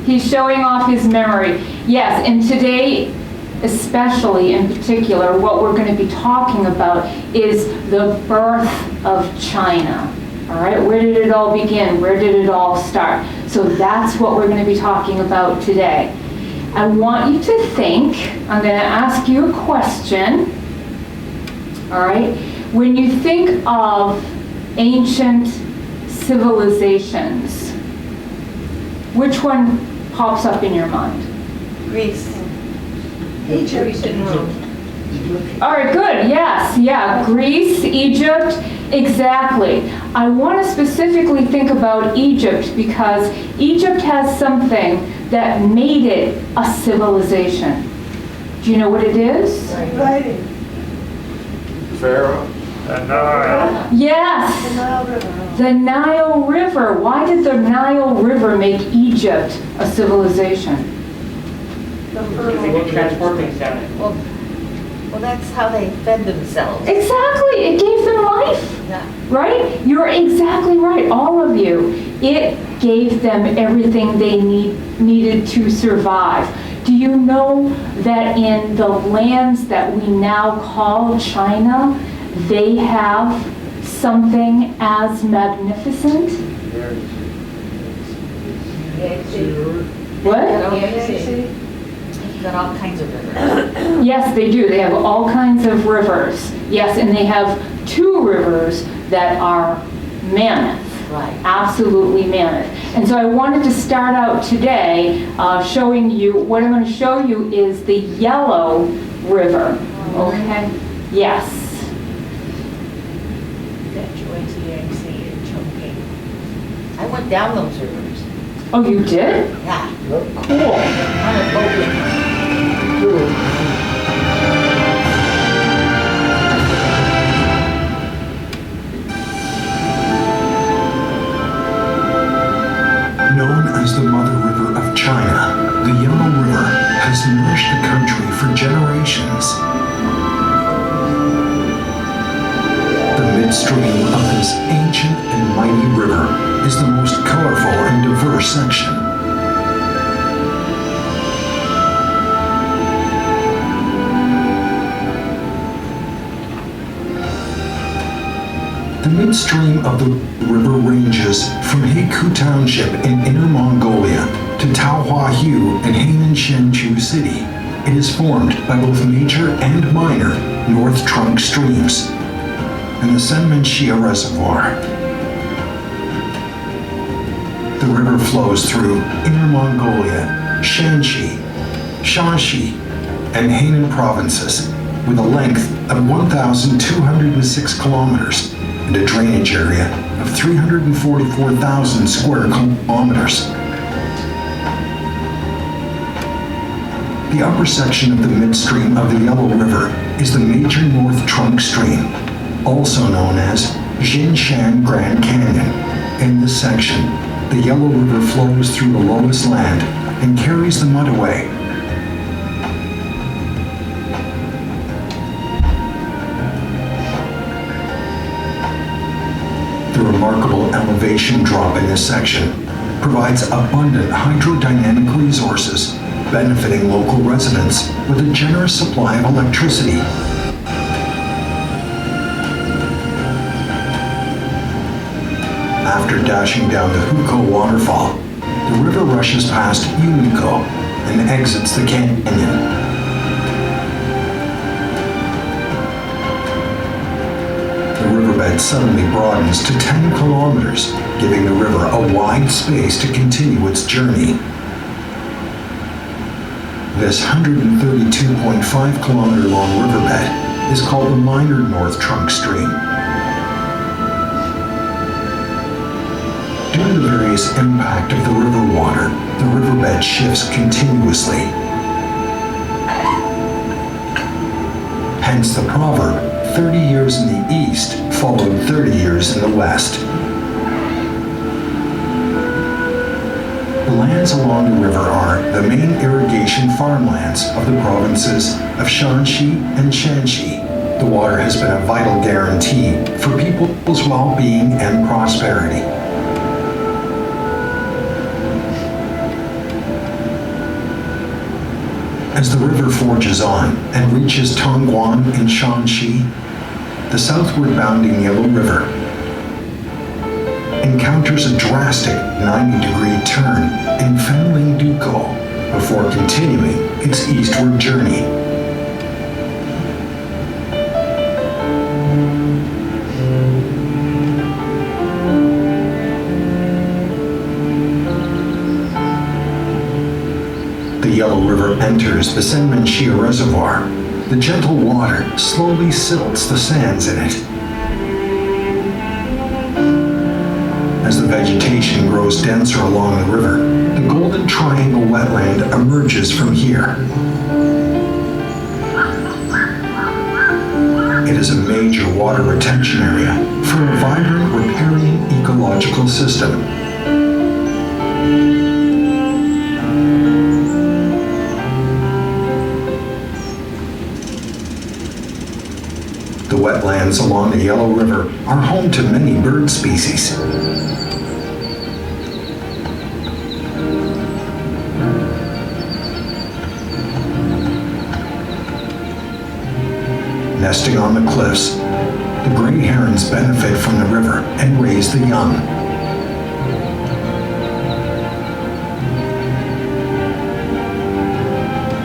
He's showing off his memory. Yes, and today, especially in particular, what we're going to be talking about is the birth of China. All right, where did it all begin? Where did it all start? So that's what we're going to be talking about today. I want you to think, I'm going to ask you a question. All right, when you think of ancient civilizations, which one pops up in your mind? Greece. Egypt and Rome. All right, good, yes, yeah, Greece, Egypt, exactly. I want to specifically think about Egypt because Egypt has something that made it a civilization. Do you know what it is? Writing. Pharaoh. The Nile. Yes, The Nile River. the Nile River. Why did the Nile River make Egypt a civilization? Because they could transport things down it. Well, that's how they fed themselves. Exactly, it gave them life. Yeah. Right? You're exactly right, all of you. It gave them everything they needed to survive. Do you know that in the lands that we now call China, they have something as magnificent? What? You've got all kinds of rivers. Yes, they do. They have all kinds of rivers. Yes, and they have 2 rivers that are mammoth. Right. Absolutely mammoth. And so I wanted to start out today showing you, what I'm going to show you is the Yellow River. Okay? Yes. I went down those rivers. Oh, you did? Yeah. Cool. On a boat. Known as the Mother River of China, the Yellow River has nourished the country for generations. The midstream of this ancient and mighty river is the most colorful and diverse section. The midstream of the river ranges from Heikou Township in Inner Mongolia to Taohuahu and Hainan Shenchu City. It is formed by both major and minor north trunk streams and the Senmenxia Reservoir. The river flows through Inner Mongolia, Shanxi, Shanxi, and Hainan provinces with a length of 1,206 kilometers and a drainage area of 344,000 square kilometers. The upper section of the midstream of the Yellow River is the major north trunk stream, also known as Jinshan Grand Canyon. In this section, the Yellow River flows through the lowest land and carries the mud away. The remarkable elevation drop in this section provides abundant hydrodynamic resources, benefiting local residents with a generous supply of electricity. After dashing down the Hukou waterfall, the river rushes past Yumiko and exits the canyon. The riverbed suddenly broadens to 10 kilometers, giving the river a wide space to continue its journey. This 132.5 kilometer long riverbed is called the minor north trunk stream. Due to the various impact of the river water, the riverbed shifts continuously. Hence the proverb, 30 years in the east followed 30 years in the west. The lands along the river are the main irrigation farmlands of the provinces of Shanxi and Shanxi. The water has been a vital guarantee for people's well-being and prosperity. As the river forges on and reaches Tongguan in Shanxi, the southward bounding Yellow River encounters a drastic 90-degree turn in Fenling-Duco before continuing its eastward journey. The Yellow River enters the Senmenxia Reservoir. The gentle water slowly silts the sands in it. As the vegetation grows denser along the river, the Golden Triangle wetland emerges from here. It is a major water retention area for a vibrant riparian ecological system. The wetlands along the Yellow River are home to many bird species. Nesting on the cliffs, the gray herons benefit from the river and raise the young.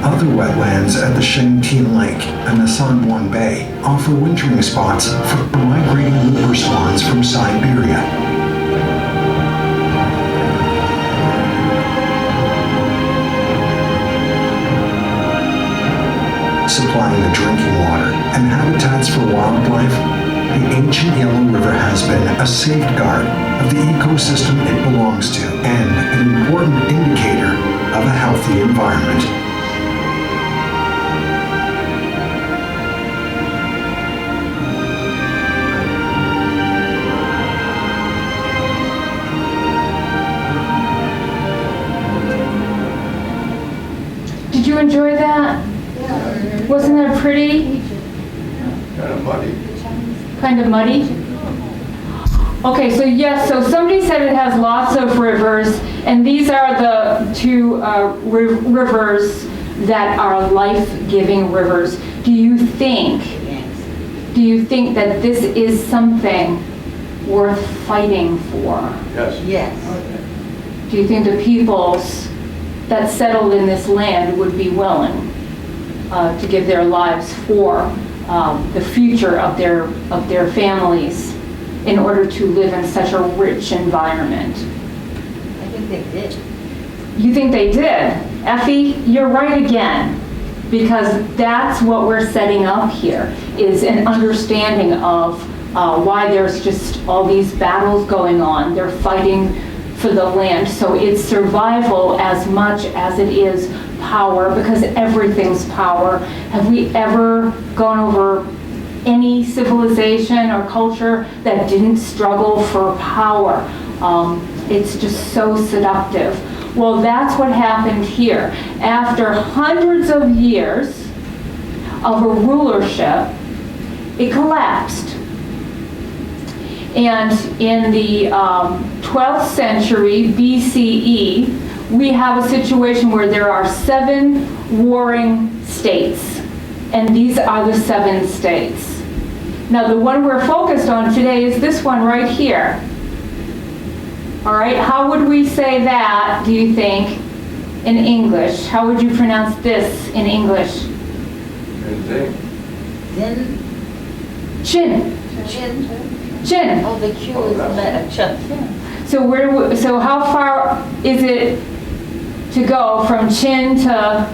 Other wetlands at the Shengtian Lake and the Sanbuan Bay offer wintering spots for migrating whooper swans from Siberia. Supplying the drinking water and habitats for wildlife, the ancient Yellow River has been a safeguard of the ecosystem it belongs to and an important indicator of a healthy environment. Did you enjoy that? Wasn't that pretty? Kind of muddy. Kind of muddy? Okay, so yes, so somebody said it has lots of rivers, and these are the two rivers that are life-giving rivers. Do you think that this is something worth fighting for? Yes. Yes. Do you think the peoples that settled in this land would be willing to give their lives for the future of their families in order to live in such a rich environment? I think they did. You think they did? Effie, you're right again, because that's what we're setting up here, is an understanding of why there's just all these battles going on. They're fighting for the land. So it's survival as much as it is power, because everything's power. Have we ever gone over any civilization or culture that didn't struggle for power? It's just so seductive. Well, that's what happened here. After hundreds of years of a rulership, it collapsed. And in the 12th century BCE, we have a situation where there are 7 warring states, and these are the 7 states. Now, the one we're focused on today is this one right here. All right, how would we say that, do you think, in English? How would you pronounce this in English? Zing. Then, Chin. Chin. Chin. Oh, the Q is a chun. So how far is it to go from Chin to,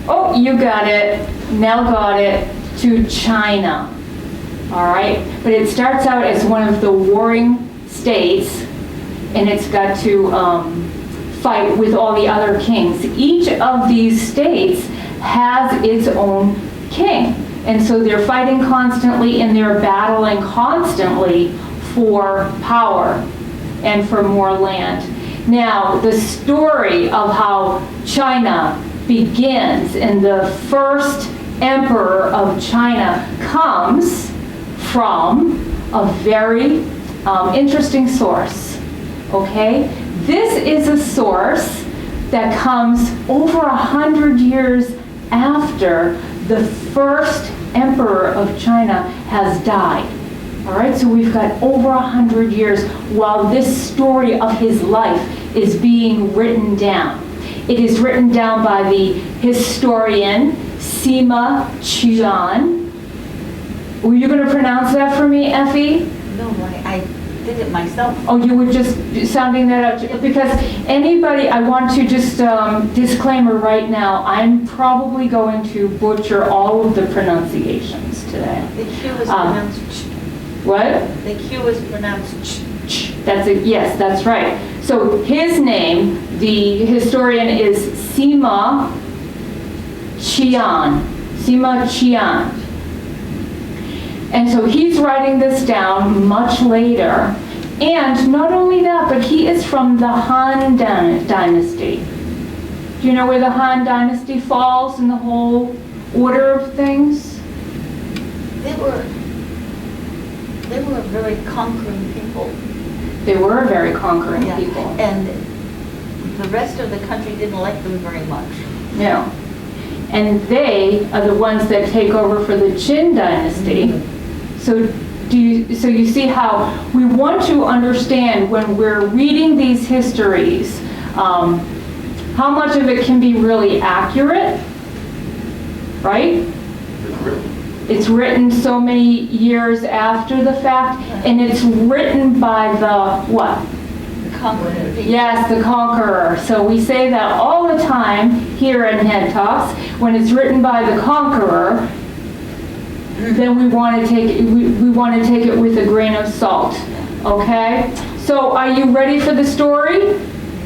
oh, you got it, Nell got it, to China. All right, but it starts out as one of the warring states, and it's got to fight with all the other kings. Each of these states has its own king. And so they're fighting constantly, and they're battling constantly for power and for more land. Now, the story of how China begins, and the first emperor of China comes from a very interesting source, okay? This is a source that comes over 100 years after the first emperor of China has died. All right, so we've got over 100 years while this story of his life is being written down. It is written down by the historian Sima Qian. Were you going to pronounce that for me, Effie? No, I did it myself. Oh, you were just sounding that out? Because anybody, I want to just disclaimer right now, I'm probably going to butcher all of the pronunciations today. The Q is pronounced ch. What? The Q is pronounced ch. That's it. Yes, that's right. So his name, the historian, is Sima Qian. Sima Qian. And so he's writing this down much later. And not only that, but he is from the Han Dynasty. Do you know where the Han Dynasty falls in the whole order of things? They were a very conquering people. They were very conquering Yeah, people. and the rest of the country didn't like them very much. Yeah. And they are the ones that take over for the Qin Dynasty. So you see how we want to understand when we're reading these histories, how much of it can be really accurate, right? It's written so many years after the fact, and it's written by the what? The conquering people. Yes, the conqueror. So we say that all the time here in Head Talks. When it's written by the conqueror, then we want to take it, we want to take it with a grain of salt. Okay? So are you ready for the story?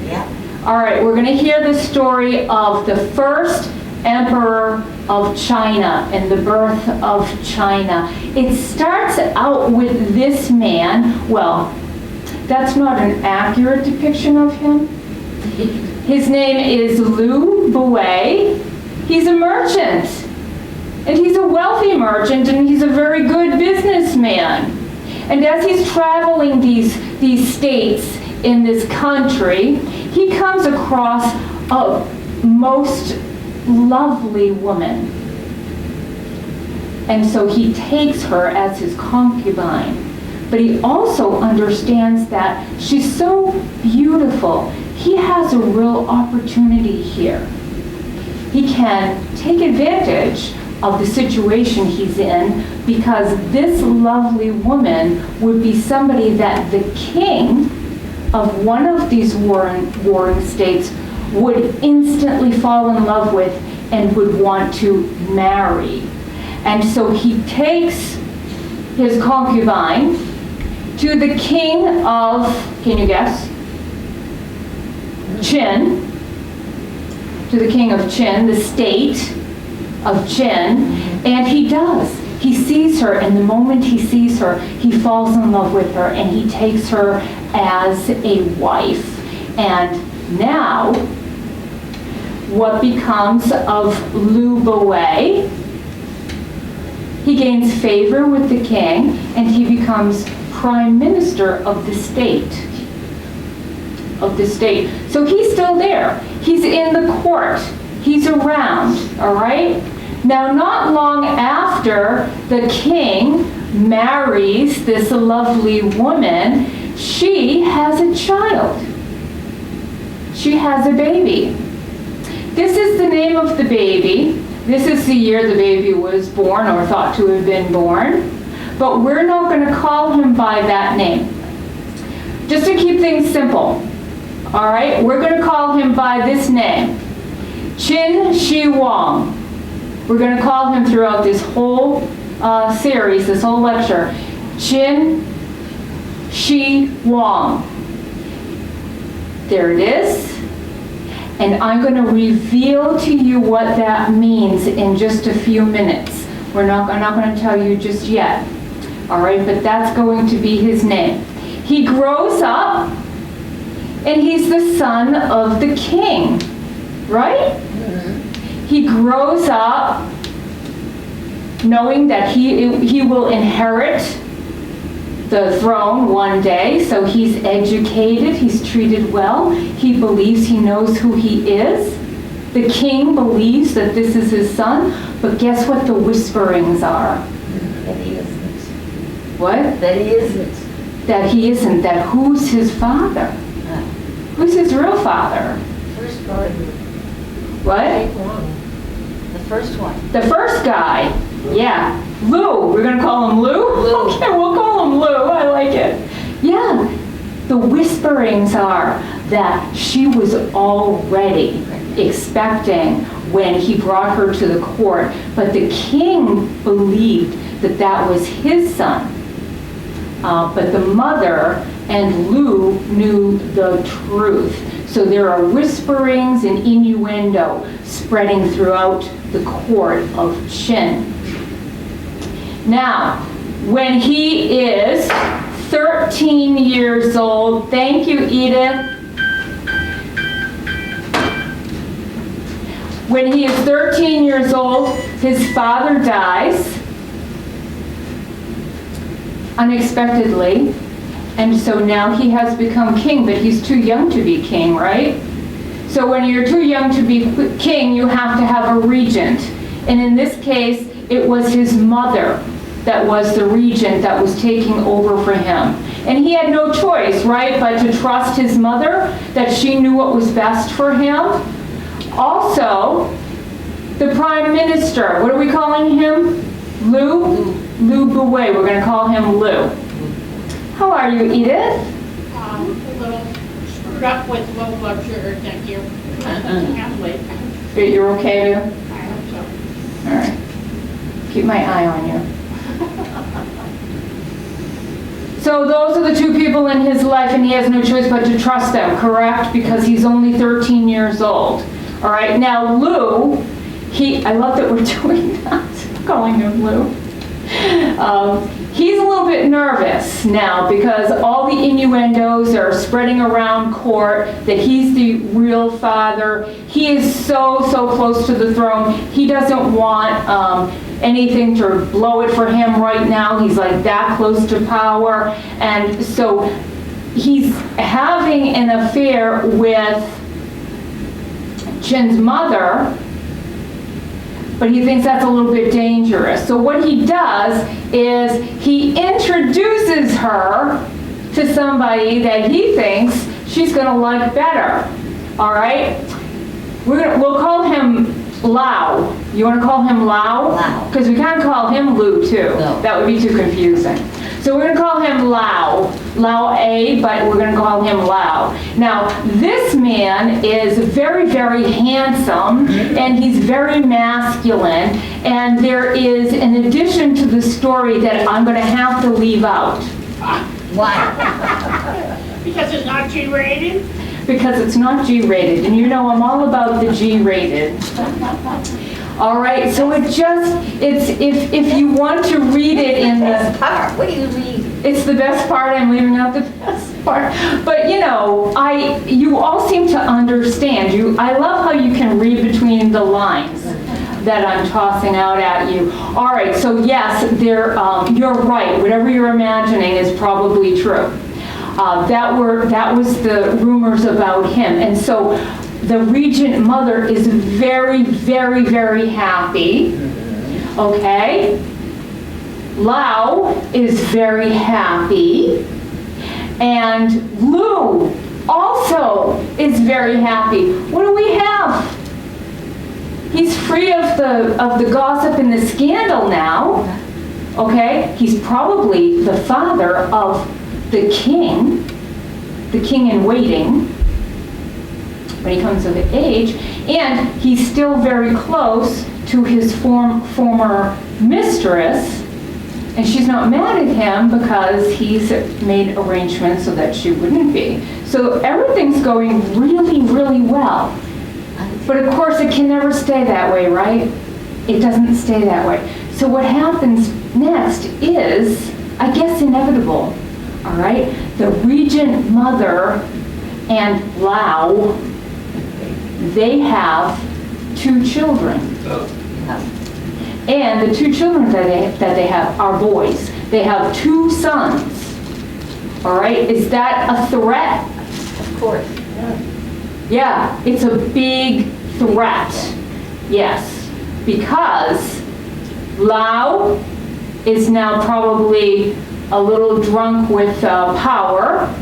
Yeah. All right, we're going to hear the story of the first emperor of China and the birth of China. It starts out with this man. Well, that's not an accurate depiction of him. His name is Liu Buwei. He's a merchant. And he's a wealthy merchant, and he's a very good businessman. And as he's traveling these states in this country, he comes across a most lovely woman. And so he takes her as his concubine. But he also understands that she's so beautiful. He has a real opportunity here. He can take advantage of the situation he's in because this lovely woman would be somebody that the king of one of these warring states would instantly fall in love with and would want to marry. And so he takes his concubine to the king of, can you guess? Qin. To the king of Qin, the state of Qin, and he does. He sees her, and the moment he sees her, he falls in love with her, and he takes her as a wife. And now, what becomes of Liu Buwei? He gains favor with the king, and he becomes prime minister of the state. So he's still there. He's in the court. He's around, all right? Now, not long after the king marries this lovely woman, she has a child. She has a baby. This is the name of the baby. This is the year the baby was born or thought to have been born. But we're not going to call him by that name. Just to keep things simple. All right? We're going to call him by this name. Qin Shi Wang. We're going to call him throughout this whole series, this whole lecture. Qin Shi Wang. There it is. And I'm going to reveal to you what that means in just a few minutes. I'm not going to tell you just yet. All right, but that's going to be his name. He grows up, and he's the son of the king, right? He grows up knowing that he will inherit the throne one day. So he's educated, he's treated well, he believes he knows who he is. The king believes that this is his son, but guess what the whisperings are? That he isn't. What? That he isn't. That he isn't, that who's his father? Who's his real father? First part. What? The first one. The first guy. Yeah. Lou. We're going to call him Lou? Lou. Okay, we'll call him Lou. I like it. Yeah. The whisperings are that she was already expecting when he brought her to the court, but the king believed that that was his son. But the mother and Lou knew the truth. So there are whisperings and innuendo spreading throughout the court of Qin. Now, when he is 13 years old, thank you, Edith. When he is 13 years old, his father dies unexpectedly, and so now he has become king, but he's too young to be king, right? So when you're too young to be king, you have to have a regent. And in this case, it was his mother that was the regent that was taking over for him. And he had no choice, right, but to trust his mother, that she knew what was best for him. Also, the prime minister, what are we calling him? Lou? Lou Bouet, we're going to call him Lou. How are you, Edith? A little screwed up with low blood sugar, thank you. Halfway. You're okay, Lou? I hope so. All right. Keep my eye on you. So those are the two people in his life, and he has no choice but to trust them, correct? Because he's only 13 years old. All right, now Lou, I love that we're doing that, calling him Lou. He's a little bit nervous now because all the innuendos are spreading around court that he's the real father. He is so close to the throne. He doesn't want anything to blow it for him right now. He's like that close to power. And so he's having an affair with Qin's mother, but he thinks that's a little bit dangerous. So what he does is he introduces her to somebody that he thinks she's going to like better. All right? We'll call him Lao. You want to call him Lao? Lao. Because we can't call him Lou, too. No. That would be too confusing. So we're going to call him Lao. Lao A, but we're going to call him Lao. Now, this man is very handsome, and he's very masculine, and there is an addition to the story that I'm going to have to leave out. Why? Because it's not G-rated? Because it's not G-rated, and you know I'm all about the G-rated. All right, so it's if you want to read it in the... Part. What do you read? It's the best part, I'm leaving out the best part. But you know, you all seem to understand. I love how you can read between the lines that I'm tossing out at you. All right, so yes, you're right. Whatever you're imagining is probably true. That was the rumors about him. And so the regent mother is very happy. Okay? Lao is very happy. And Lou also is very happy. What do we have? He's free of the gossip and the scandal now. Okay? He's probably the father of the king in waiting, when he comes of age, and he's still very close to his former mistress, and she's not mad at him because he's made arrangements so that she wouldn't be. So everything's going really well. But of course it can never stay that way, right? It doesn't stay that way. So what happens next is, I guess, inevitable. All right? The regent mother and Lao, they have 2 children. And the 2 children that they have are boys. They have 2 sons. All right, is that a threat? Of course. Yeah, it's a big threat. Yes, because Lao is now probably a little drunk with power,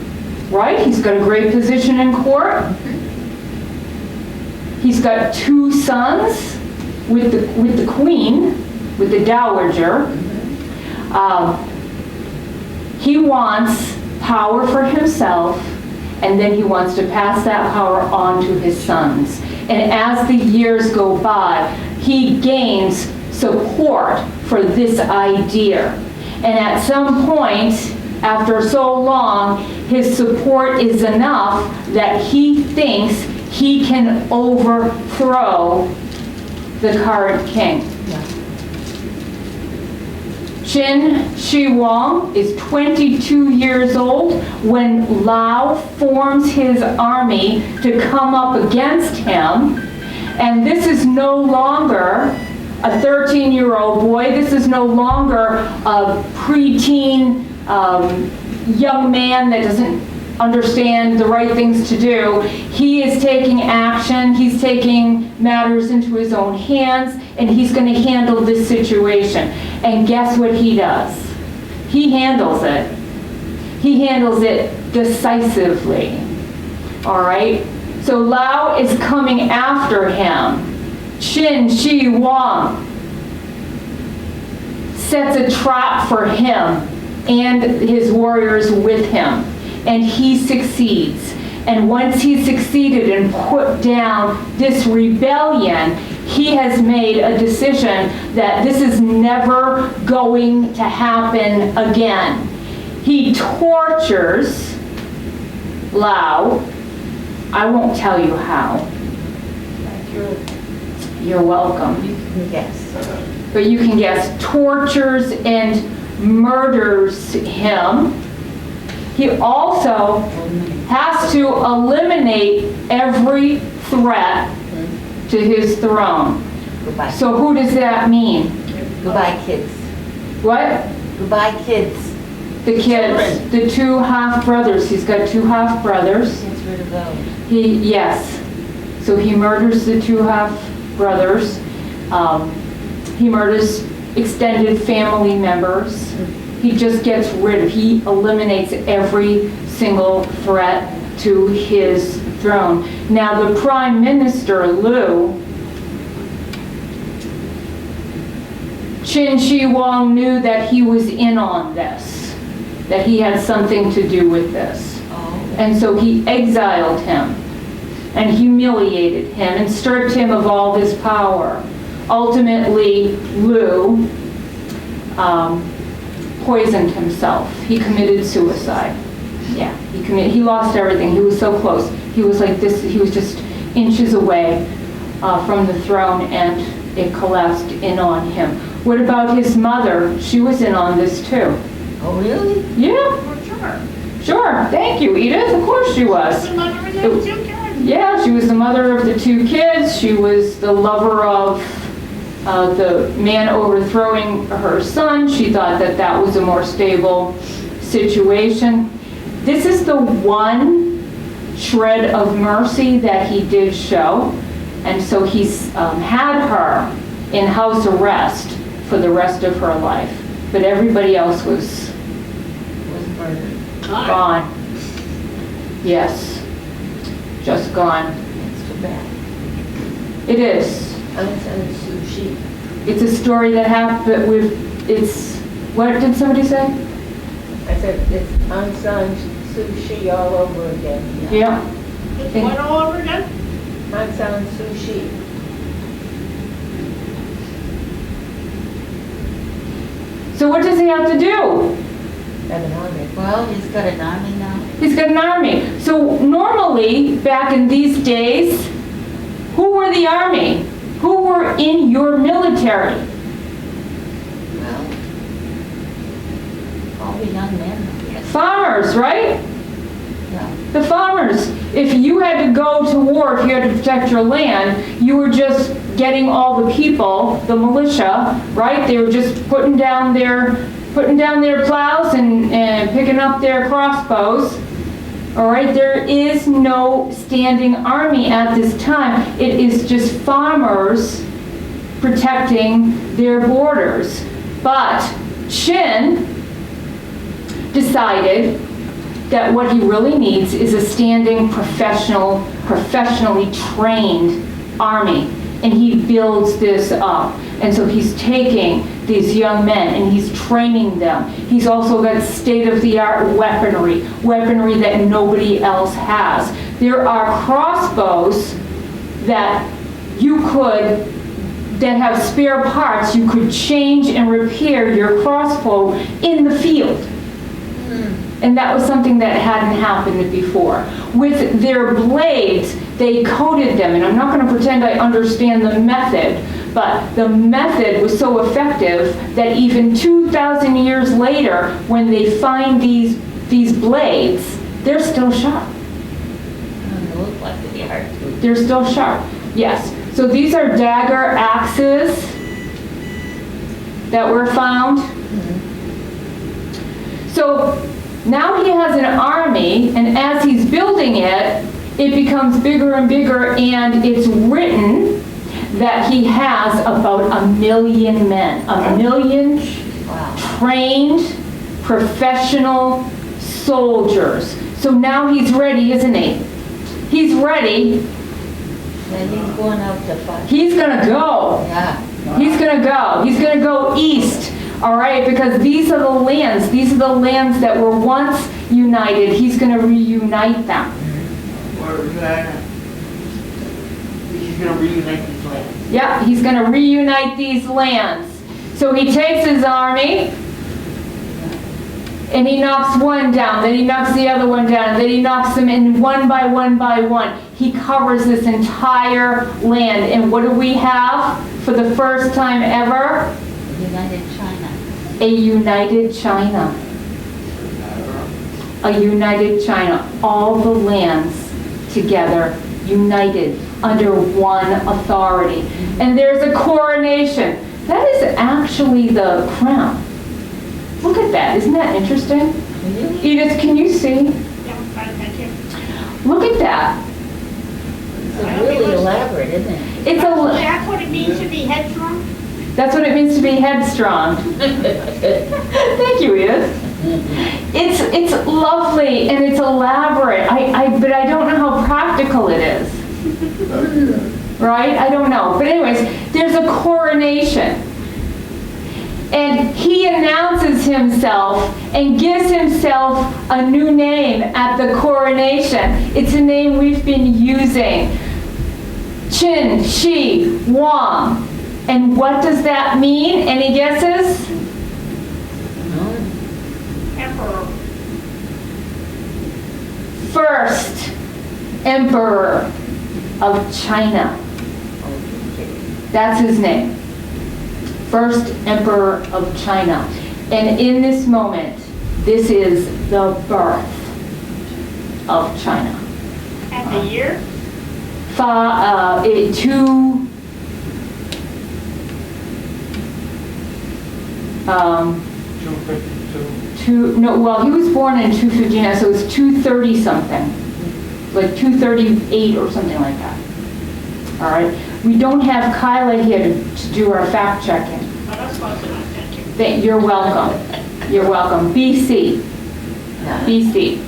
right? He's got a great position in court. He's got 2 sons with the queen, with the dowager. He wants power for himself, and then he wants to pass that power on to his sons. And as the years go by, he gains support for this idea. And at some point, after so long, his support is enough that he thinks he can overthrow the current king. Qin Shi Huang is 22 years old when Lao forms his army to come up against him. And this is no longer a 13-year-old boy. This is no longer a preteen young man that doesn't understand the right things to do. He is taking action. He's taking matters into his own hands, and he's going to handle this situation. And guess what he does? He handles it. He handles it decisively. All right? So Lao is coming after him. Qin Shi Huang sets a trap for him and his warriors with him. And he succeeds. And once he's succeeded and put down this rebellion, he has made a decision that this is never going to happen again. He tortures Lao. I won't tell you how. You're welcome. You can guess. But you can guess. Tortures and murders him. He also has to eliminate every threat to his throne. Goodbye. So who does that mean? Goodbye, kids. What? Goodbye, kids. The kids, the 2 half-brothers. He's got 2 half-brothers. Gets rid of those. Yes. So he murders the 2 half-brothers. He murders extended family members. He just gets rid of, he eliminates every single threat to his throne. Now the Prime Minister, Liu, Qin Shi Huang knew that he was in on this, that he had something to do with this. And so he exiled him and humiliated him and stripped him of all his power. Ultimately, Liu poisoned himself. He committed suicide. Yeah, he lost everything. He was so close. He was like this, he was just inches away from the throne, and it collapsed in on him. What about his mother? She was in on this too. Oh, really? Yeah, For sure. sure. Thank you, Edith. Of course she was. The mother of those 2 kids. Yeah, she was the mother of the 2 kids. She was the lover of the man overthrowing her son. She thought that that was a more stable situation. This is the one shred of mercy that he did show. And so he's had her in house arrest for the rest of her life. But everybody else was Was murdered. gone. Yes, just gone. It's too bad. It is. Untitled sushi. It's a story that happened with, it's, what did somebody say? I said it's unsung sushi all over again. Yeah. It's what all over again? Unsung sushi. So what does he have to do? Have an army. Well, he's got an army now. He's got an army. So normally, back in these days, who were the army? Who were in your military? Well, all the young men, I guess. Farmers, right? Yeah. The farmers. If you had to go to war, if you had to protect your land, you were just getting all the people, the militia, right? They were just putting down their putting down their plows and picking up their crossbows. All right, there is no standing army at this time. It is just farmers protecting their borders. But Qin decided that what he really needs is a standing professionally trained army. And he builds this up. And so he's taking these young men and he's training them. He's also got state-of-the-art weaponry that nobody else has. There are crossbows that that have spare parts. You could change and repair your crossbow in the field. And that was something that hadn't happened before. With their blades, they coated them, and I'm not going to pretend I understand the method, but the method was so effective that even 2,000 years later, when they find these blades, they're still sharp. They look like they are too. They're still sharp, yes. So these are dagger axes that were found. So now he has an army, and as he's building it, it becomes bigger and bigger, and it's written that he has about 1 million men. 1 million trained professional soldiers. So now he's ready, isn't he? He's ready. And he's going out to fight. He's gonna go. Yeah. He's gonna go. He's gonna go east. All right, because these are the lands. These are the lands that were once united. He's gonna reunite them. He's gonna reunite these lands. Yeah, he's gonna reunite these lands. So he takes his army, and he knocks one down, then he knocks the other one down, and then he knocks them in one by one by one. He covers this entire land. And what do we have for the first time ever? United China. A united China. A united China. All the lands together, united under one authority. And there's a coronation. That is actually the crown. Look at that. Isn't that interesting? Edith, can you see? Yeah, fine, thank you. Look at that. It's really elaborate, isn't it? It's That's what it means to be headstrong? That's what it means to be headstrong. Thank you, Edith. It's lovely and it's elaborate. But I don't know how practical it is. Right? I don't know. But anyways, there's a coronation. And he announces himself and gives himself a new name at the coronation. It's a name we've been using. Qin Shi Huang. And what does that mean? Any guesses? Emperor. First Emperor of China. That's his name. First Emperor of China. And in this moment, this is the birth of China. And the year? He was born in 259, so it's 230 something. Like 238 or something like that. All right. We don't have Kyla here to do our fact checking. Oh, that's close enough, thank you. You're welcome. You're welcome. BC. BC.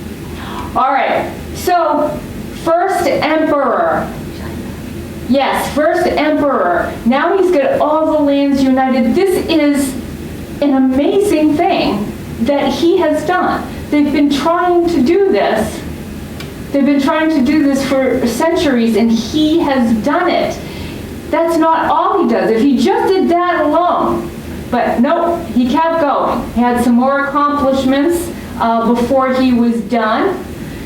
All right. So, first emperor. Yes, first emperor. Now he's got all the lands united. This is an amazing thing that he has done. They've been trying to do this. They've been trying to do this for centuries, and he has done it. That's not all he does. If he just did that alone, but nope, he kept going. He had some more accomplishments before he was done.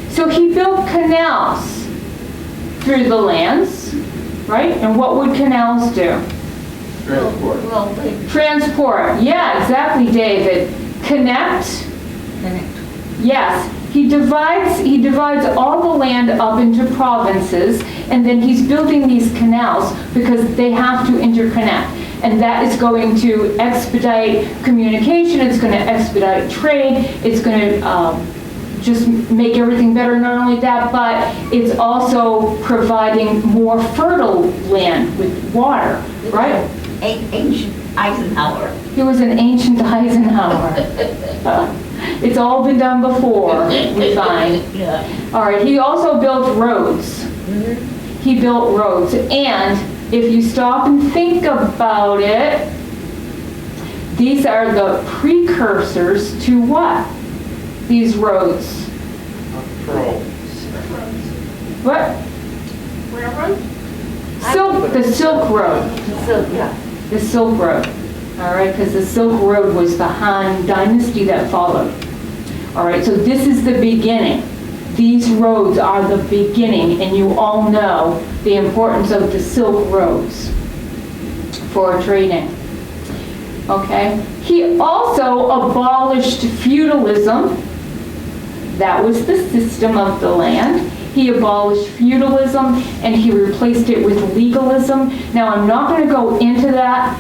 So he built canals through the lands, right? And what would canals do? Transport. Transport. Yeah, exactly, David. Connect. Yes. He divides all the land up into provinces, and then he's building these canals because they have to interconnect. And that is going to expedite communication, it's going to expedite trade, it's going to just make everything better. Not only that, but it's also providing more fertile land with water, right? Ancient Eisenhower. He was an ancient Eisenhower. It's all been done before, we find. Yeah. All right, he also built roads. He built roads. And if you stop and think about it, these are the precursors to what? These roads. What? Railroad? The Silk Road. So, yeah. The Silk Road. All right, because the Silk Road was the Han Dynasty that followed. All right, so this is the beginning. These roads are the beginning, and you all know the importance of the Silk Roads for trading. Okay? He also abolished feudalism. That was the system of the land. He abolished feudalism and he replaced it with legalism. Now, I'm not going to go into that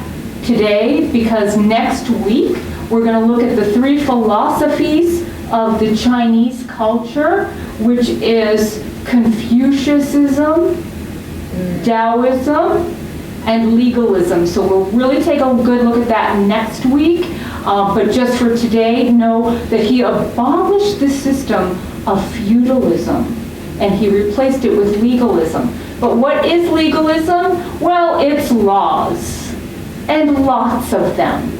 today because next week we're going to look at the 3 philosophies of the Chinese culture, which is Confucianism, Taoism, and legalism. So we'll really take a good look at that next week. But just for today, know that he abolished the system of feudalism and he replaced it with legalism. But what is legalism? Well, it's laws, and lots of them.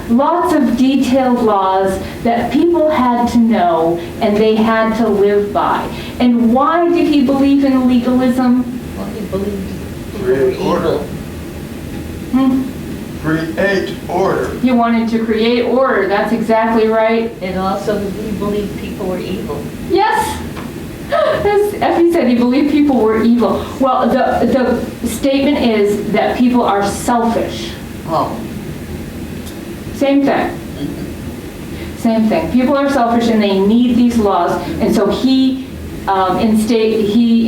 Lots of detailed laws that people had to know and they had to live by. And why did he believe in legalism? Well, he believed people were Create order. evil. Create order. He wanted to create order. That's exactly right. And also, he believed people were evil. Yes. As Effie said, he believed people were evil. Well, the statement is that people are selfish. Oh. Same thing. Same thing. People are selfish and they need these laws. And so he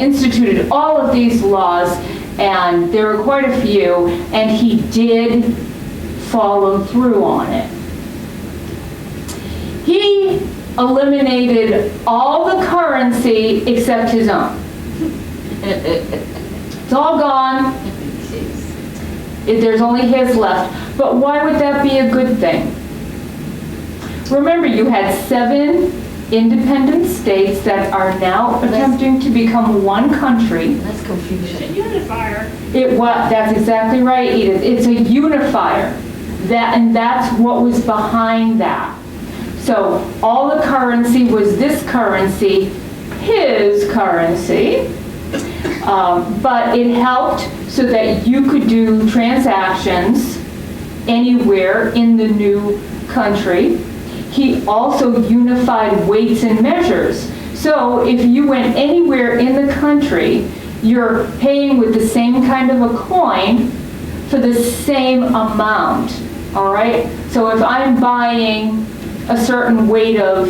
instituted all of these laws, and there were quite a few, and he did follow through on it. He eliminated all the currency except his own. It's all gone. There's only his left. But why would that be a good thing? Remember, you had 7 independent states that are now attempting to become one country. That's It's a confusion. unifier. That's exactly right, Edith. It's a unifier. And that's what was behind that. So all the currency was this currency, his currency. But it helped so that you could do transactions anywhere in the new country. He also unified weights and measures. So if you went anywhere in the country, you're paying with the same kind of a coin for the same amount, all right? So if I'm buying a certain weight of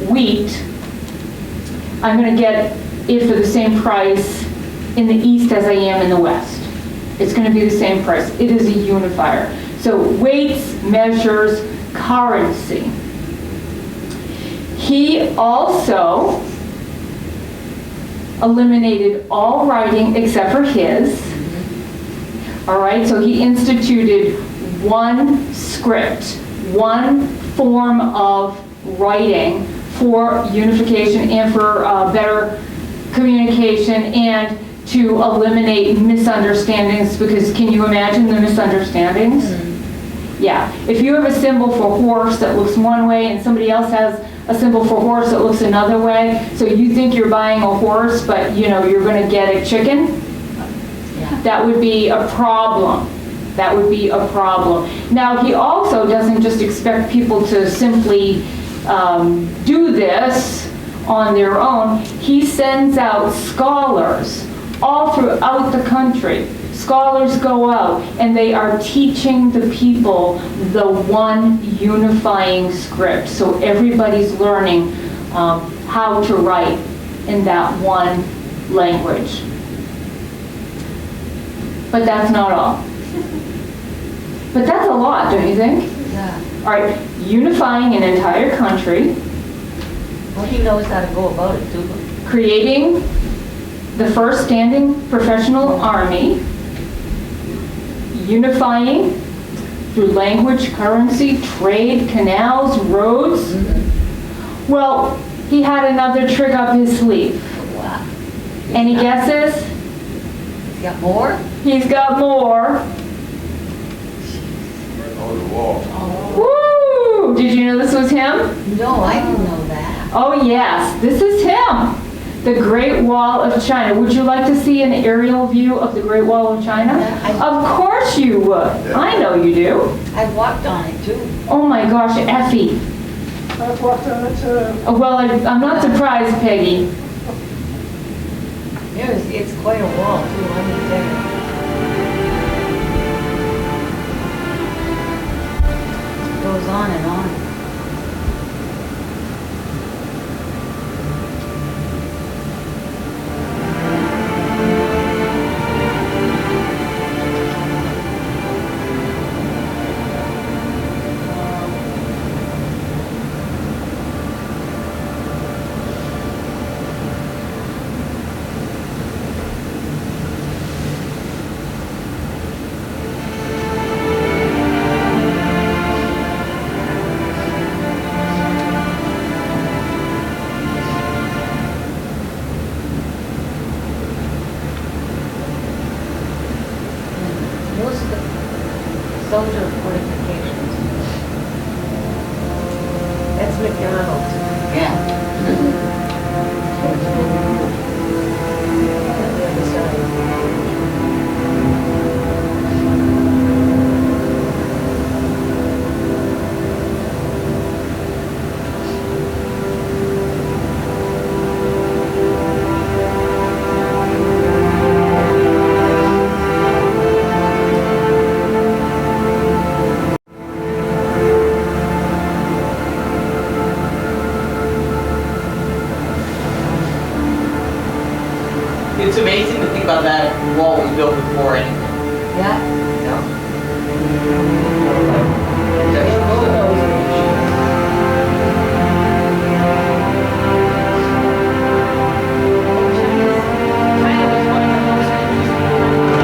wheat, I'm going to get it for the same price in the east as I am in the west. It's going to be the same price. It is a unifier. So weights, measures, currency. He also eliminated all writing except for his. All right, so he instituted one script, one form of writing for unification and for better communication and to eliminate misunderstandings, because can you imagine the misunderstandings? Yeah, if you have a symbol for horse that looks one way and somebody else has a symbol for horse that looks another way, so you think you're buying a horse, but you're going to get a chicken, that would be a problem. That would be a problem. Now, he also doesn't just expect people to simply do this on their own. He sends out scholars all throughout the country. Scholars go out and they are teaching the people the one unifying script. So everybody's learning how to write in that one language. But that's not all. But that's a lot, don't you think? Yeah. All right, unifying an entire country, Well, he knows how to go about it too. creating the first standing professional army, unifying through language, currency, trade, canals, roads. Well, he had another trick up his sleeve. Wow. Any guesses? He's got more? He's got more. On the wall. Woo! Did you know this was him? No, I didn't know that. Oh yes, this is him. The Great Wall of China. Would you like to see an aerial view of the Great Wall of China? Yeah, Of course you would. I know you do. I walked on it too. Oh my gosh, Effie. I've walked on it too. Well, I'm not surprised, Peggy. It's quite a wall too, let me tell you. It goes on and on. Most of the soldier fortifications. That's McDonald's. Yeah. On the other side. It's amazing to think about that wall was built before anything. Yeah. You know? China was one of the most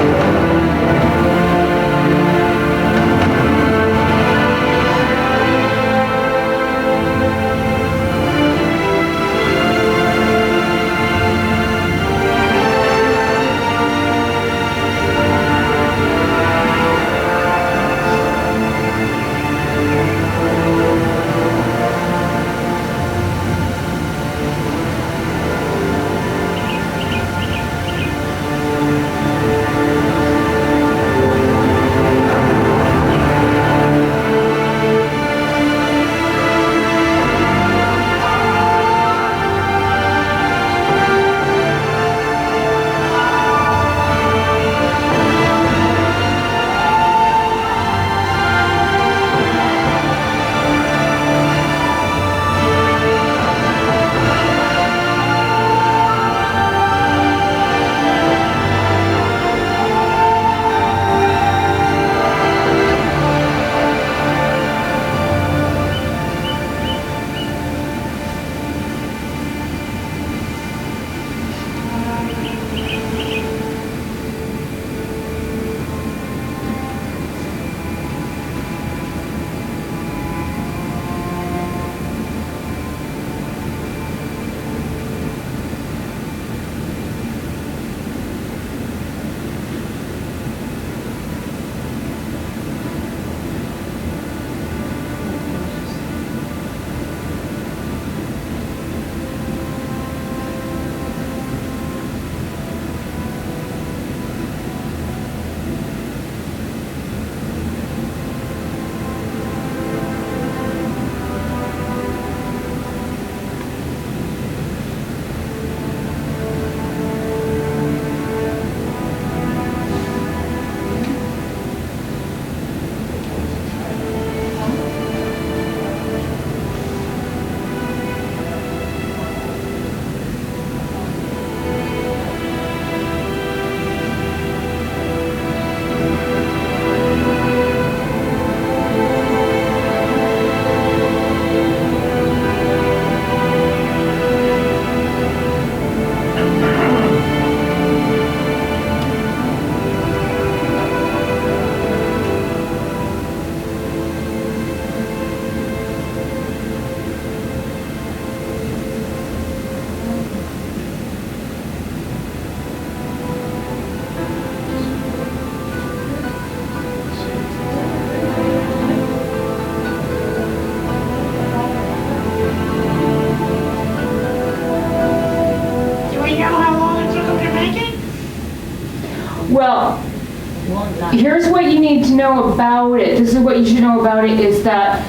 know about it, this is what you should know about it, is that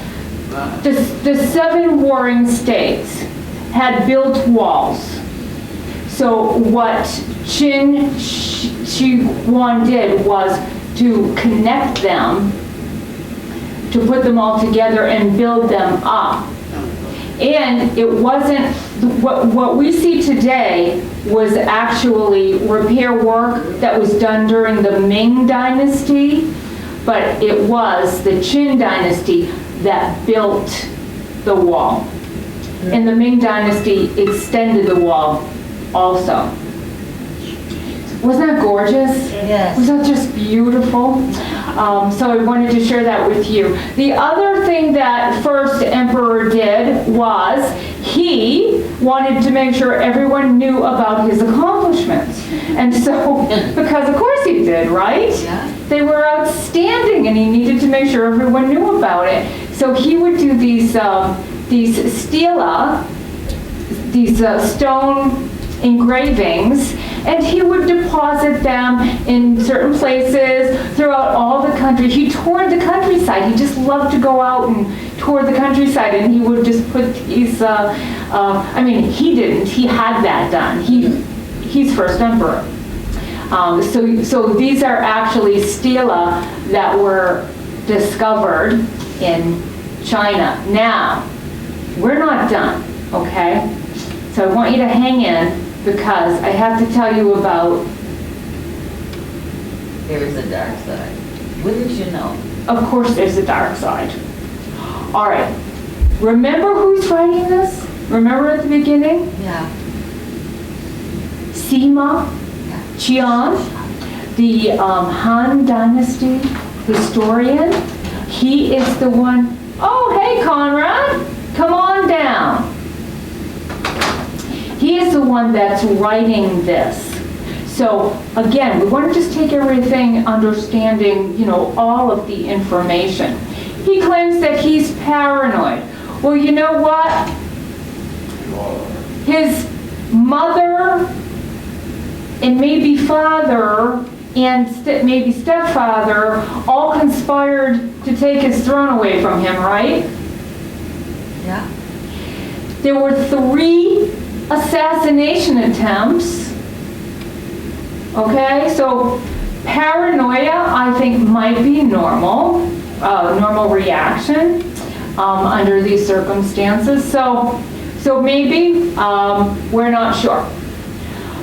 the 7 warring states had built walls. So what Qin Shi Huang did was to connect them, to put them all together and build them up. And it wasn't, what we see today was actually repair work that was done during the Ming Dynasty, but it was the Qin Dynasty that built the wall. And the Ming Dynasty extended the wall also. Wasn't that gorgeous? Yes. Was that just beautiful? So I wanted to share that with you. The other thing that first emperor did was he wanted to make sure everyone knew about his accomplishments. And so, because of course he did, right? Yeah. They were outstanding and he needed to make sure everyone knew about it. So he would do these stela, these stone engravings, and he would deposit them in certain places throughout all the country. He toured the countryside. He just loved to go out and tour the countryside, and he would just put these, I mean, he didn't. He had that done. He's first emperor. So these are actually stela that were discovered in China. Now, we're not done, okay? So I want you to hang in, because I have to tell you about, There is a dark side. Wouldn't you know? of course there's a dark side. All right, remember who's writing this? Remember at the beginning? Yeah. Sima Qian, the Han Dynasty historian. He is the one, oh hey Conrad, come on down. He is the one that's writing this. So again, we want to just take everything understanding, all of the information. He claims that he's paranoid. Well, you know what? His mother and maybe father and maybe stepfather all conspired to take his throne away from him, right? Yeah. There were 3 assassination attempts. Okay, so paranoia, I think, might be normal reaction under these circumstances. So maybe we're not sure.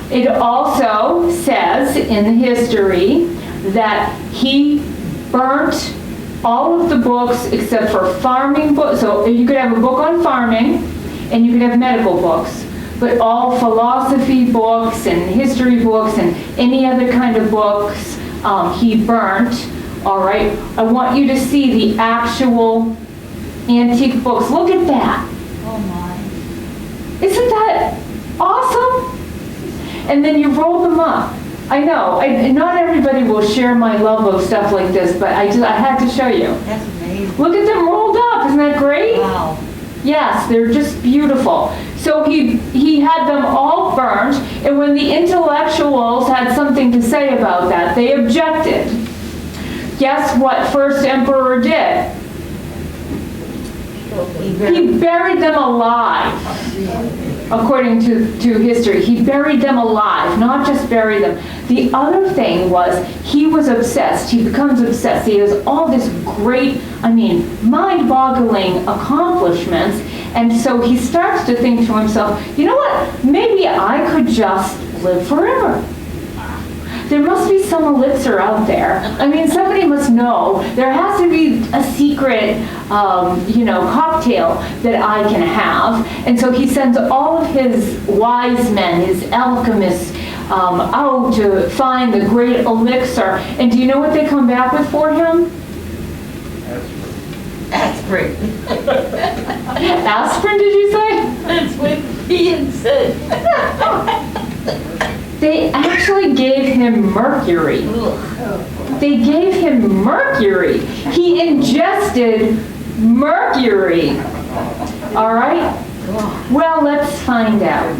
It also says in the history that he burnt all of the books except for farming books. So you could have a book on farming and you could have medical books. But all philosophy books and history books and any other kind of books, he burnt. All right, I want you to see the actual antique books. Look at that. Oh my. Isn't that awesome? And then you roll them up. I know, not everybody will share my love of stuff like this, but I had to show you. That's amazing. Look at them rolled up. Isn't that great? Wow. Yes, they're just beautiful. So he had them all burned, and when the intellectuals had something to say about that, they objected. Guess what first emperor did? He buried them alive. According to history, he buried them alive, not just buried them. The other thing was he was obsessed. He becomes obsessed. He has all this great, mind-boggling accomplishments. And so he starts to think to himself, you know what? Maybe I could just live forever. There must be some elixir out there. Somebody must know. There has to be a secret, cocktail that I can have. And so he sends all of his wise men, his alchemists, out to find the great elixir. And do you know what they come back with for him? Aspirin. Aspirin, did you say? That's what Ian said. They actually gave him mercury. Ugh. They gave him mercury. He ingested mercury. All right? Well, let's find out.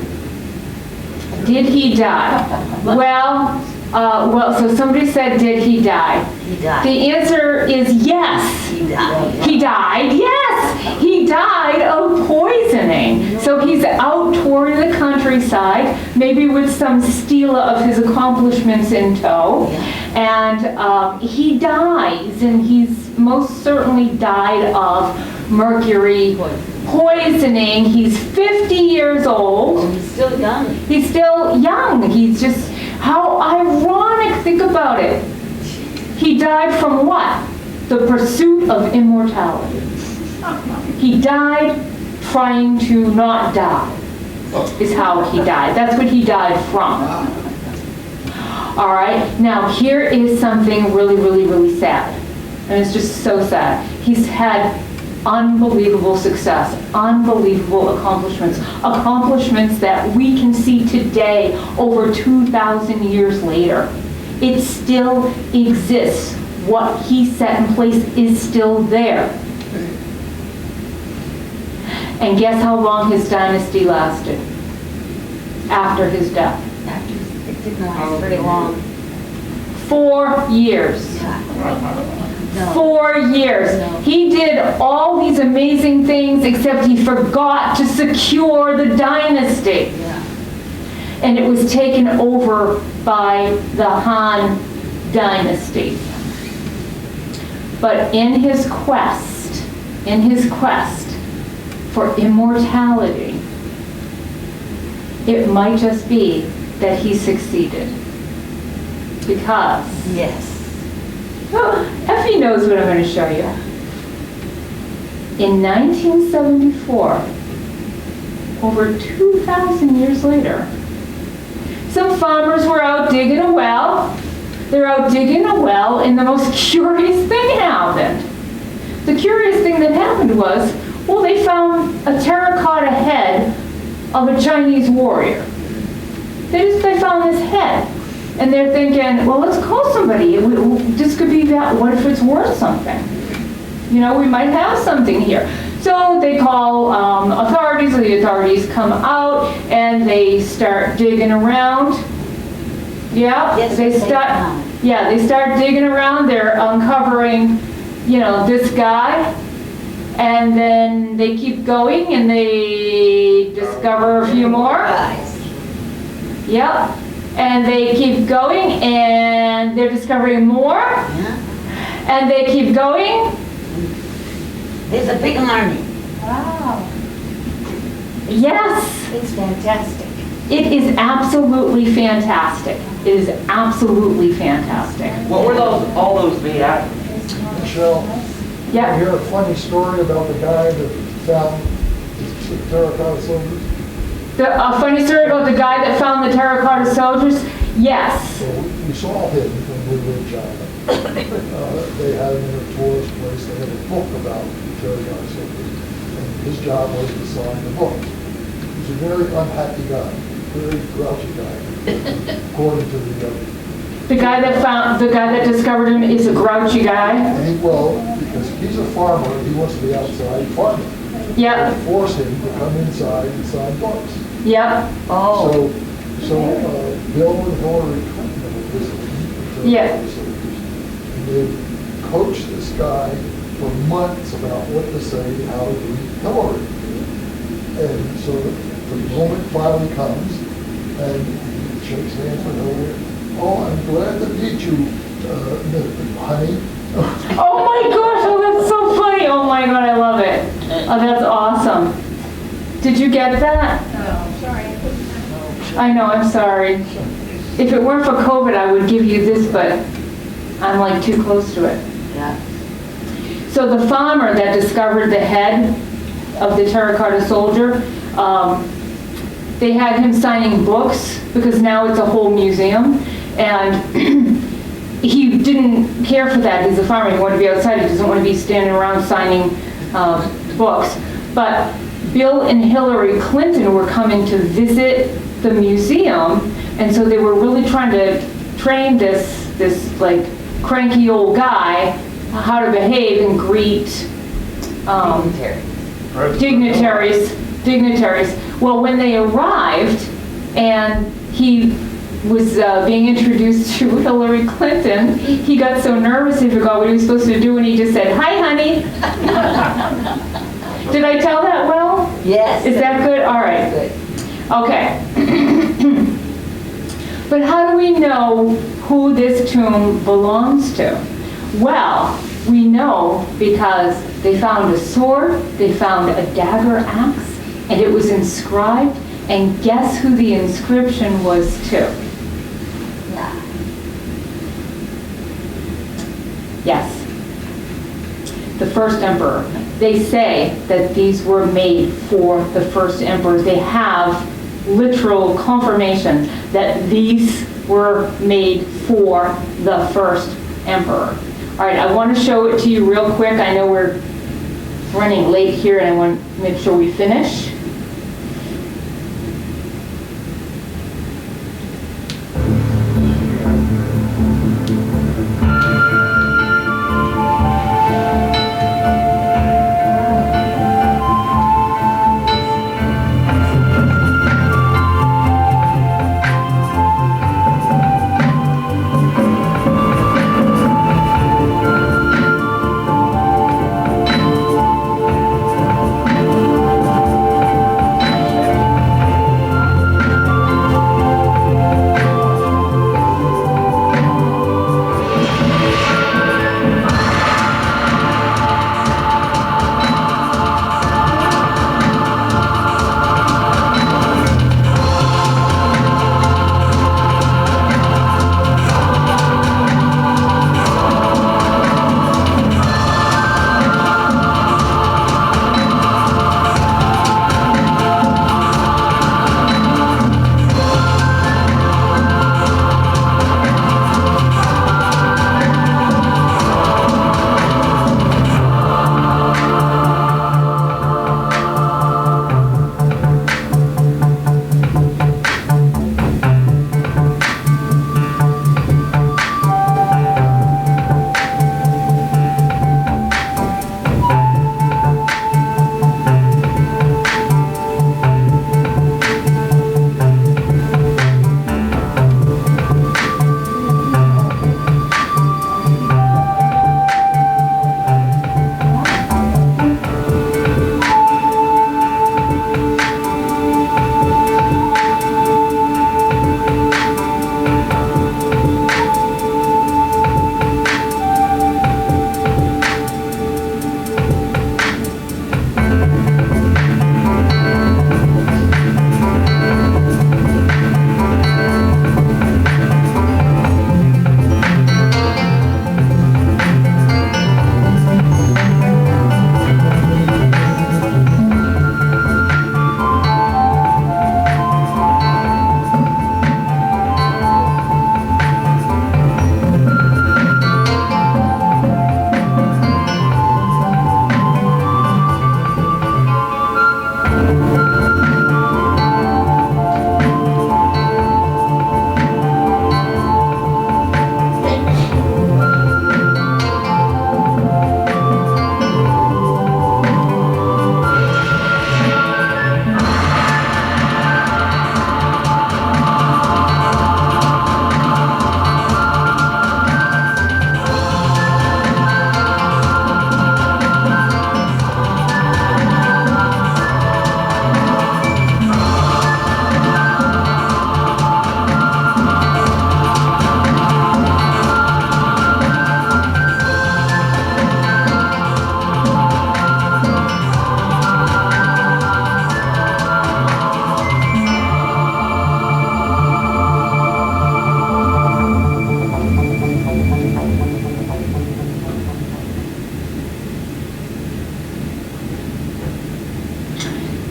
Did he die? Well, Well, so somebody said, did he die? He died. The answer is yes. He died. He died, yes! He died of poisoning. So he's out touring the countryside, maybe with some stela of his accomplishments in tow. And he dies, and he's most certainly died of mercury poisoning. He's 50 years old. And he's still young. He's still young. He's just, how ironic, think about it. He died from what? The pursuit of immortality. He died trying to not die, is how he died. That's what he died from. All right, now here is something really, really, really sad. And it's just so sad. He's had unbelievable success, unbelievable accomplishments, accomplishments that we can see today over 2,000 years later. It still exists. What he set in place is still there. And guess how long his dynasty lasted after his death? It didn't last very long. 4 years. No. 4 years. No. He did all these amazing things, except he forgot to secure the dynasty. Yeah. And it was taken over by the Han dynasty. But in his quest for immortality, it might just be that he succeeded. Because Yes. Effie knows what I'm going to show you. In 1974, over 2,000 years later, some farmers were out digging a well. They're out digging a well, and the most curious thing happened. The curious thing that happened was, well, they found a terracotta head of a Chinese warrior. They found this head. And they're thinking, well, let's call somebody. This could be that. What if it's worth something? You know, we might have something here. So they call authorities. The authorities come out and they start digging around. Yeah, Yes, they they start. found. Yeah, they start digging around. They're uncovering, you know, this guy, and then they keep going and they discover a few more. Guys. Yep. And they keep going and they're discovering more. Yeah. And they keep going. There's a big army. Wow. Yes, It's fantastic. it is absolutely fantastic. It is absolutely fantastic. What were all those made out of? Michelle, I Yep. hear a funny story about the guy that found the Terracotta Soldiers. A funny story about the guy that found the Terracotta Soldiers? Yes. So we saw him when we were in China. They had him in a tourist place. They had a book about the Terracotta Soldiers. And his job was to sign the book. He was a very unhappy guy, very grouchy guy, according to The guy that discovered him is a grouchy guy. well, because he's a farmer, he wants to be outside farming. Yep, They force him to come inside and sign books. yep, Oh. So Bill and Hillary Clinton were visiting the Yeah. Terracotta Soldiers. And they coached this guy for months about what to say, how to greet Hillary. And so the moment finally comes, and he shakes hands with Hillary. Oh, I'm glad to meet you, honey. Oh my gosh, oh that's so funny. Oh my god, I love it. Oh, that's awesome. Did you get that? Oh, sorry. I couldn't- I know, I'm sorry. If it weren't for COVID, I would give you this, but I'm like too close to it. Yeah. So the farmer that discovered the head of the Terracotta Soldier, they had him signing books because now it's a whole museum. And he didn't care for that. He's a farmer. He wanted to be outside. He doesn't want to be standing around signing books. But Bill and Hillary Clinton were coming to visit the museum, and so they were really trying to train this like cranky old guy how to behave and greet dignitaries. Well, when they arrived and he was being introduced to Hillary Clinton, he got so nervous he forgot what he was supposed to do, and he just said, "Hi, honey." Did I tell that well? Yes. Is that good? All right. Good. Okay. But how do we know who this tomb belongs to? Well, we know because they found a sword, they found a dagger axe, and it was inscribed, and guess who the inscription was to? Yes. The first emperor. They say that these were made for the first emperor. They have literal confirmation that these were made for the first emperor. All right, I want to show it to you real quick. I know we're running late here and I want to make sure we finish.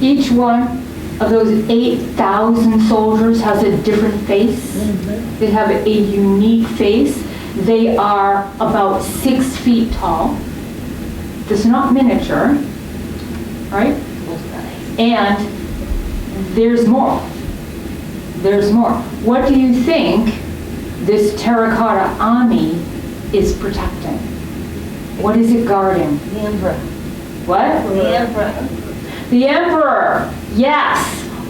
Each one of those 8,000 soldiers has a different face. They have a unique face. They are about 6 feet tall. This is not miniature, right? And there's more. There's more. What do you think this terracotta army is protecting? What is it guarding? The emperor. What? The emperor. The emperor, yes.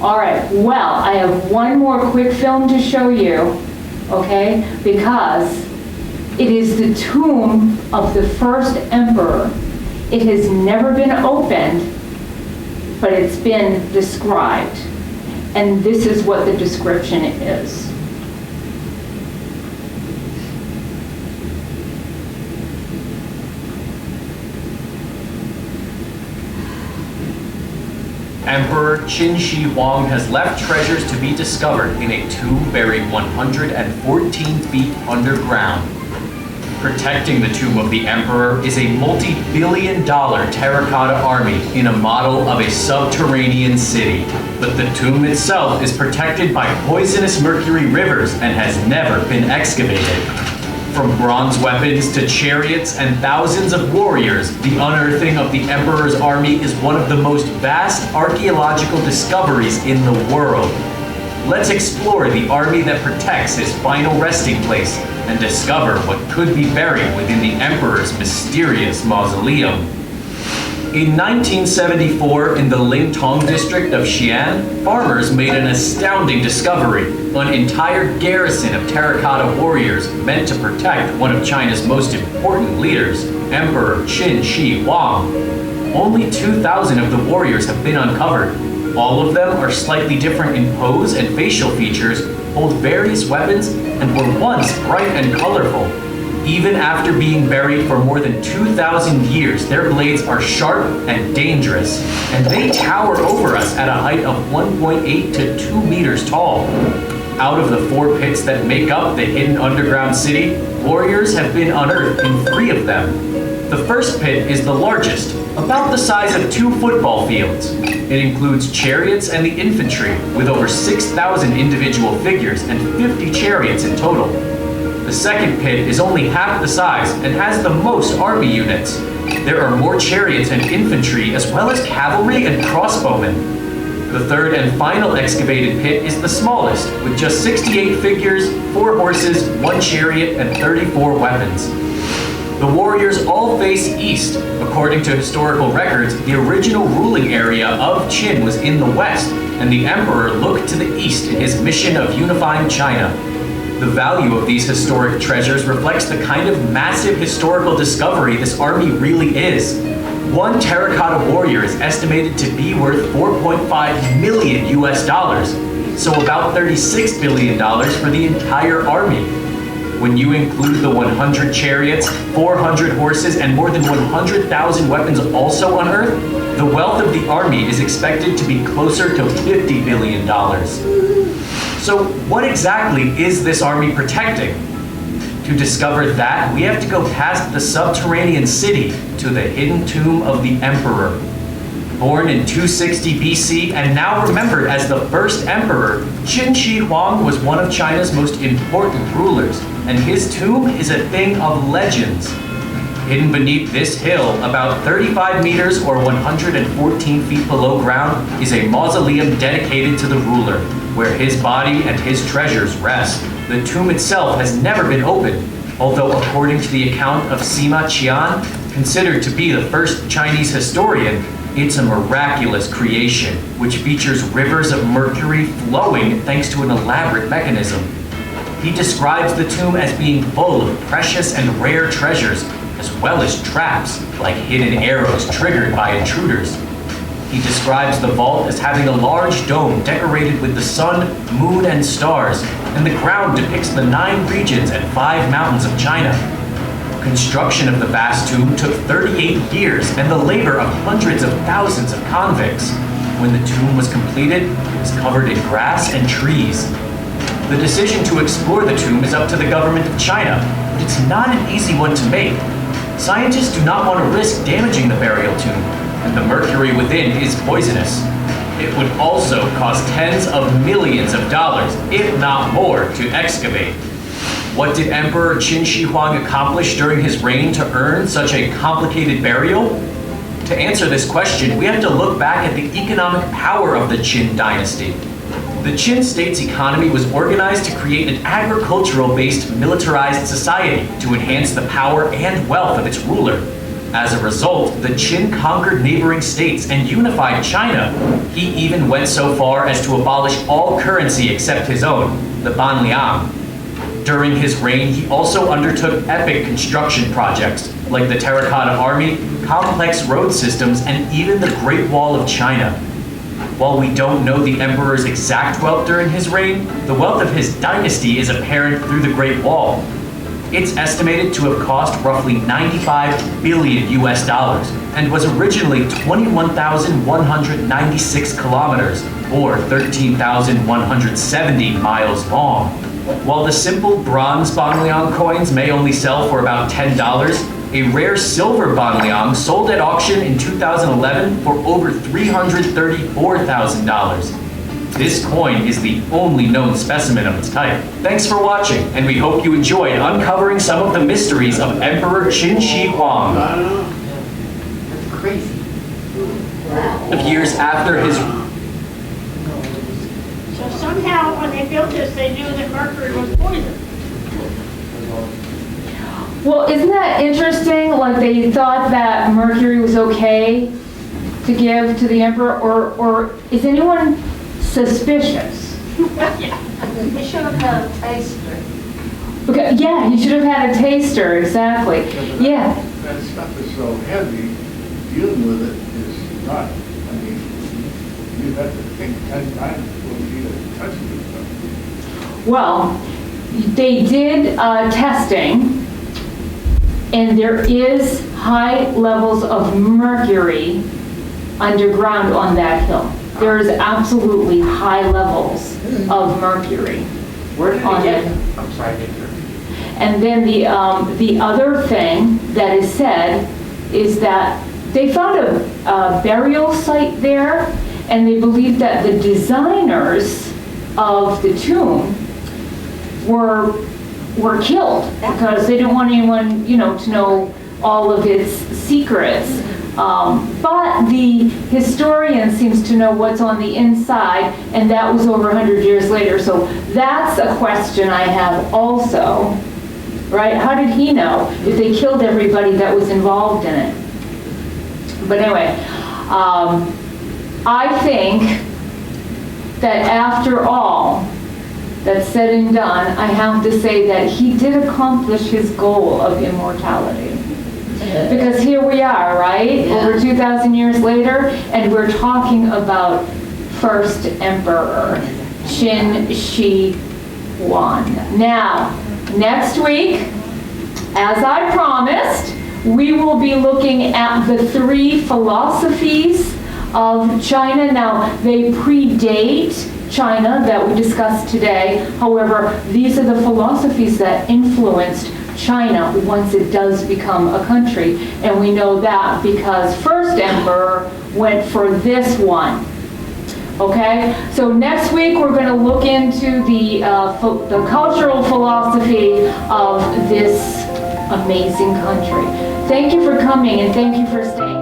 All right, well, I have one more quick film to show you, okay? Because it is the tomb of the first emperor. It has never been opened, but it's been described. And this is what the description is. Emperor Qin Shi Huang has left treasures to be discovered in a tomb buried 114 feet underground. Protecting the tomb of the emperor is a multi-billion-dollar terracotta army in a model of a subterranean city. But the tomb itself is protected by poisonous mercury rivers and has never been excavated. From bronze weapons to chariots and thousands of warriors, the unearthing of the emperor's army is one of the most vast archaeological discoveries in the world. Let's explore the army that protects his final resting place and discover what could be buried within the emperor's mysterious mausoleum. In 1974, in the Lingtong district of Xi'an, farmers made an astounding discovery: an entire garrison of terracotta warriors meant to protect one of China's most important leaders, Emperor Qin Shi Huang. Only 2,000 of the warriors have been uncovered. All of them are slightly different in pose and facial features, hold various weapons, and were once bright and colorful. Even after being buried for more than 2,000 years, their blades are sharp and dangerous, and they tower over us at a height of 1.8 to 2 meters tall. Out of the 4 pits that make up the hidden underground city, warriors have been unearthed in 3 of them. The first pit is the largest, about the size of 2 football fields. It includes chariots and the infantry, with over 6,000 individual figures and 50 chariots in total. The second pit is only half the size and has the most army units. There are more chariots and infantry, as well as cavalry and crossbowmen. The third and final excavated pit is the smallest, with just 68 figures, 4 horses, 1 chariot, and 34 weapons. The warriors all face east. According to historical records, the original ruling area of Qin was in the west, and the emperor looked to the east in his mission of unifying China. The value of these historic treasures reflects the kind of massive historical discovery this army really is. 1 terracotta warrior is estimated to be worth 4.5 million US dollars, so about $36 billion for the entire army. When you include the 100 chariots, 400 horses, and more than 100,000 weapons also unearthed, the wealth of the army is expected to be closer to $50 billion. So what exactly is this army protecting? To discover that, we have to go past the subterranean city to the hidden tomb of the emperor. Born in 260 BC and now remembered as the first emperor, Qin Shi Huang was one of China's most important rulers, and his tomb is a thing of legends. Hidden beneath this hill, about 35 meters or 114 feet below ground, is a mausoleum dedicated to the ruler, where his body and his treasures rest. The tomb itself has never been opened, although according to the account of Sima Qian, considered to be the first Chinese historian, it's a miraculous creation, which features rivers of mercury flowing thanks to an elaborate mechanism. He describes the tomb as being full of precious and rare treasures, as well as traps, like hidden arrows triggered by intruders. He describes the vault as having a large dome decorated with the sun, moon, and stars, and the ground depicts the 9 regions and 5 mountains of China. Construction of the vast tomb took 38 years and the labor of hundreds of thousands of convicts. When the tomb was completed, it was covered in grass and trees. The decision to explore the tomb is up to the government of China, but it's not an easy one to make. Scientists do not want to risk damaging the burial tomb, and the mercury within is poisonous. It would also cost tens of millions of dollars, if not more, to excavate. What did Emperor Qin Shi Huang accomplish during his reign to earn such a complicated burial? To answer this question, we have to look back at the economic power of the Qin dynasty. The Qin state's economy was organized to create an agricultural-based militarized society to enhance the power and wealth of its ruler. As a result, the Qin conquered neighboring states and unified China. He even went so far as to abolish all currency except his own, the banliang. During his reign, he also undertook epic construction projects like the Terracotta Army, complex road systems, and even the Great Wall of China. While we don't know the emperor's exact wealth during his reign, the wealth of his dynasty is apparent through the Great Wall. It's estimated to have cost roughly 95 billion US dollars and was originally 21,196 kilometers or 13,170 miles long. While the simple bronze banliang coins may only sell for about $10, a rare silver banliang sold at auction in 2011 for over $334,000. This coin is the only known specimen of its type. Thanks for watching, and we hope you enjoyed uncovering some of the mysteries of Emperor Qin Shi Huang. That's crazy. Of years after his So somehow, when they built this, they knew that mercury was poison. Well, isn't that interesting? Like they thought that mercury was okay to give to the emperor, or is anyone suspicious? You should have had a taster. Okay, yeah, he should have had a taster, exactly. Yeah. That stuff is so heavy, dealing with it is not, I mean, you have to think 10 times before you even touch this stuff. Well, they did testing, and there is high levels of mercury underground on that hill. There is absolutely high levels of mercury. Where did On they get it. them? I'm sorry, Victor. And then the other thing that is said is that they found a burial site there, and they believe that the designers of the tomb were killed because they didn't want anyone, to know all of its secrets. But the historian seems to know what's on the inside, and that was over 100 years later. So that's a question I have also, right? How did he know if they killed everybody that was involved in it? But anyway, I think that after all that's said and done, I have to say that he did accomplish his goal of immortality. Because here we are, right? Yeah. Over 2,000 years later, and we're talking about first emperor, Qin Shi Huang. Now, next week, as I promised, we will be looking at the 3 philosophies of China. Now, they predate China that we discussed today. However, these are the philosophies that influenced China once it does become a country. And we know that because first emperor went for this one. Okay, so next week we're going to look into the cultural philosophy of this amazing country. Thank you for coming, and thank you for staying.